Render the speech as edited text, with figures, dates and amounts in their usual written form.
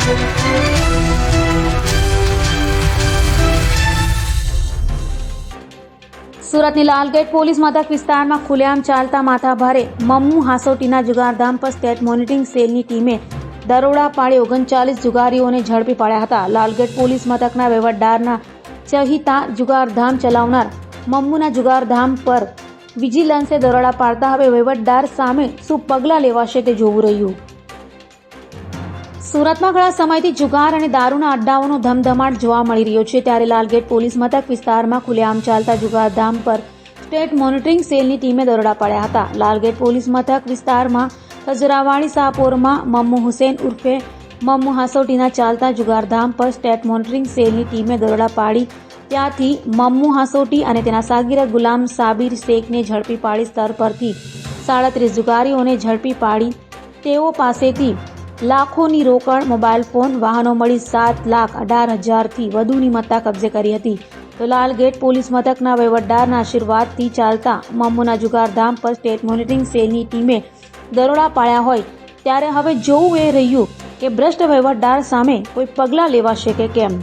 સુરતની લાલગેટ પોલીસ મથક વિસ્તારમાં ખુલ્લેઆમ ચાલતા માથાભારે મમ્મુ હાસોટીના જુગારધામ પર સ્ટેટ મોનિટરિંગ સેલની ટીમે દરોડા પાડી 39 જુગારીઓને ઝડપી પાડ્યા હતા. લાલગેટ પોલીસ મથકના વહીવટદારના ચહિતા જુગારધામ ચલાવનાર મમ્મુના જુગારધામ પર વિજિલન્સે દરોડા પાડતા હવે વહીવટદાર સામે શું પગલાં લેવાશે તે જોવું રહ્યું. સુરતમાં ઘણા સમયથી જુગાર અને દારૂના અડ્ડાઓનો ધમધમાટ જોવા મળી રહ્યો છે, ત્યારે લાલગેટ પોલીસ મથક વિસ્તારમાં ખુલ્લેઆમ ચાલતા જુગારધામ પર સ્ટેટ મોનિટરિંગ સેલની ટીમે દરોડા પાડ્યા હતા. લાલગેટ પોલીસ મથક વિસ્તારમાં ખજરાવાડી શાહપોરમાં મમ્મુ હુસેન ઉર્ફે મમ્મુ હાસોટીના ચાલતા જુગારધામ પર સ્ટેટ મોનિટરિંગ સેલની ટીમે દરોડા પાડી ત્યાંથી મમ્મુ હાસોટી અને તેના સાગીરા ગુલામ સાબિર શેખને ઝડપી પાડી સ્તર પરથી 37 જુગારીઓને ઝડપી પાડી તેઓ પાસેથી લાખોની રોકડ, મોબાઈલ ફોન, વાહનો મળી 7,18,000થી વધુની મત્તા કબજે કરી હતી. તો લાલગેટ પોલીસ મથકના વહીવટદારના આશીર્વાદથી ચાલતા મમ્મુના જુગારધામ પર સ્ટેટ મોનિટરિંગ સેલની ટીમે દરોડા પાડ્યા હોય ત્યારે હવે જોવું એ રહ્યું કે ભ્રષ્ટ વહીવટદાર સામે કોઈ પગલાં લેવાશે કે કેમ.